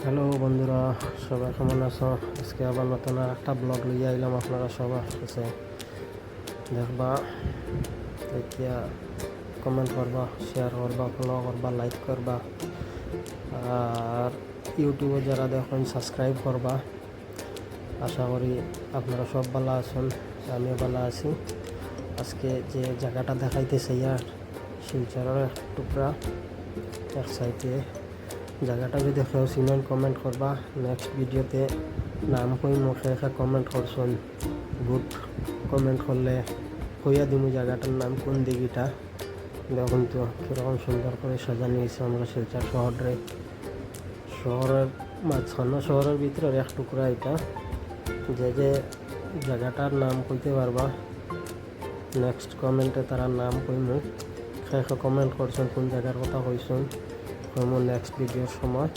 Hello বন্ধুরা, সবাই কেমন আছো? আজকে আবার নতুন আর একটা ব্লগ লিয়ে আইলাম আপনারা সবার কাছে। দেখবা, দেখিয়া কমেন্ট করবা, শেয়ার করবা, ফলো করবা, লাইক করবা, আর ইউটিউবে যারা দেখুন সাবস্ক্রাইব করবা। আশা করি আপনারা সব ভালো আছেন, আমিও ভালো আছি। আজকে যে জায়গাটা দেখাইতেছে ইয়ার শিলচরের এক টুকরা এক সাইডে জায়গাটা যদি কেউ চিনেন কমেন্ট করবা। নেক্সট ভিডিওতে নাম কই মুখে কমেন্ট করছেন, গুড কমেন্ট করলে কইয়া দিমু জায়গাটার নাম কোন দিঘিটা। দেখুন তো কীরকম সুন্দর করে সাজানো হয়েছে আমরা শিলচর শহরের মাঝখানে, শহরের ভিতরে এক টুকরা এটা। যে জায়গাটার নাম কইতে পারবা নেক্সট কমেন্টে তারা নাম কইমু। কমেন্ট করছেন কোন জায়গার কথা কইছেন, কইমু নেক্সট ভিডিওর সময়।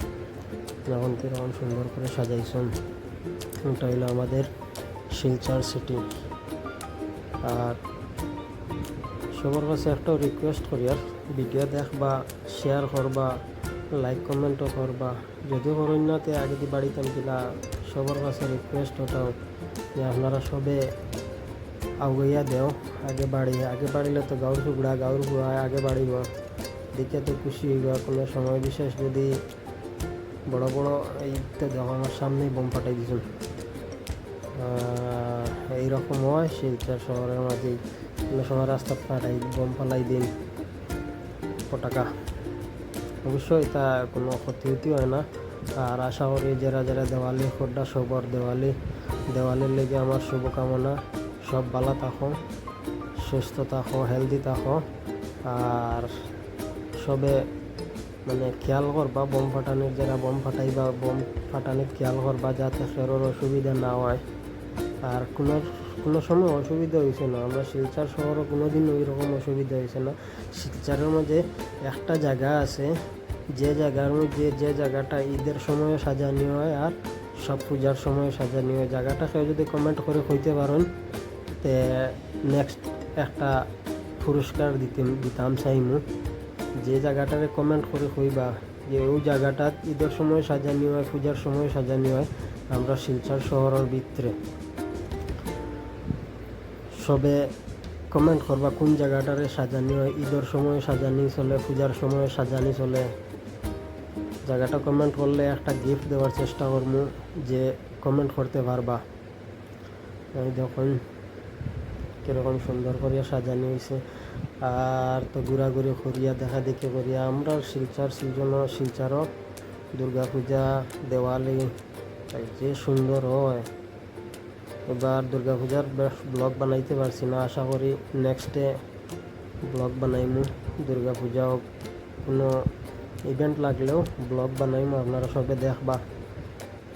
যখন কীরকম সুন্দর করে সাজাইছেন, এটা হইলো আমাদের শিলচর সিটি। আর সবার কাছে একটা রিকোয়েস্ট করি, আর ভিডিও দেখবা, শেয়ার করবা, লাইক কমেন্টও করবা। যদিও করেন না তে আগে দিয়ে বাড়িতাম কিলা, সবার কাছে রিকোয়েস্ট ওটাও যে আপনারা সবে আগাইয়া দেও, আগে বাড়িলে তো গাঁর গুড়া আগে বাড়িব, দেখে তো খুশি হইব। কোনো সময় বিশেষ যদি বড় বড় এইটা দেখো আমার সামনেই বোম ফাটাই দিয়েছেন, এইরকম হয় শিলচর শহরের মাঝেই। কোনো সময় রাস্তা ফাটাই বোম ফালাই দিন পটাকা, অবশ্যই এটা কোনো ক্ষতি হয় না। আর আশা করি যারা দেওয়ালি খোড্ডা সবর দেওয়ালির লেগে আমার শুভকামনা। সব ভালো থাকো, সুস্থ থাকো, হেলদি থাকো। আর সবে মানে খেয়াল করবা বোম ফাটানির, যারা বোম ফাটাইবা বোম ফাটানির খেয়াল করবা যাতে কারোর অসুবিধা না হয়। আর কোনো সময় অসুবিধা হয়েছে না, আমরা শিলচর শহরে কোনো দিন ওই রকম অসুবিধা হয়েছে না। শিলচরের মধ্যে একটা জায়গা আছে, যে জায়গার মধ্যে যে জায়গাটা ঈদের সময় সাজানো হয় আর সব পূজার সময় সাজানো হয়। জায়গাটা কেউ যদি কমেন্ট করে কইতে পারেন তে নেক্সট একটা পুরস্কার দিতাম চাইমু। যে জায়গাটারে কমেন্ট করে কইবা যে ওই জায়গাটা ঈদের সময় সাজানো হয়, পূজার সময় সাজানো হয় আমরা শিলচর শহরের ভিতরে, সবে কমেন্ট করবা কোন জায়গাটারে সাজানো হয়, ঈদের সময় সাজানি চলে, পূজার সময় সাজানি চলে। জায়গাটা কমেন্ট করলে একটা গিফট দেওয়ার চেষ্টা করবো, যে কমেন্ট করতে পারবা। এই দেখুন কীরকম সুন্দর করিয়া সাজানো হয়েছে। আর তো ঘোরাঘুরি করিয়া দেখা দেখি করিয়া আমরা শিলচরও দুর্গা পূজা, দেওয়ালি যে সুন্দর হয়। এবার দুর্গা পূজার ব্লগ বানাইতে পারছি না, আশা করি নেক্সটে ব্লগ বানাইমু। দুর্গা পূজাও কোনো ইভেন্ট লাগলেও ব্লগ বানাইমু, আপনারা সবে দেখবা।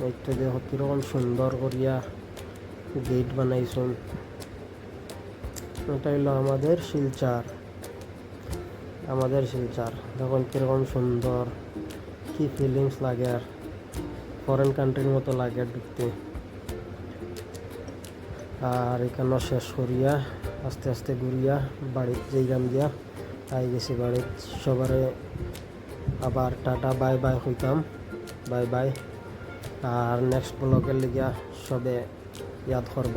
এইটা দেখো কীরকম সুন্দর করিয়া গেট বানাইছুন। এটা হইলো আমাদের শিলচর দেখুন কীরকম সুন্দর, কি ফিলিংস লাগে, আর ফরেন কান্ট্রির মতো লাগে ঢুকতে। আর এখানে শেষ করিয়া আস্তে আস্তে ঘুরিয়া বাড়িতে যাইলাম গিয়া আই গেছি বাড়িতে। সবারে আবার টাটা বাই বাই হইতাম, বাই বাই। আর নেক্সট ব্লগের লিগিয়া সবে ইয়াদ করবা।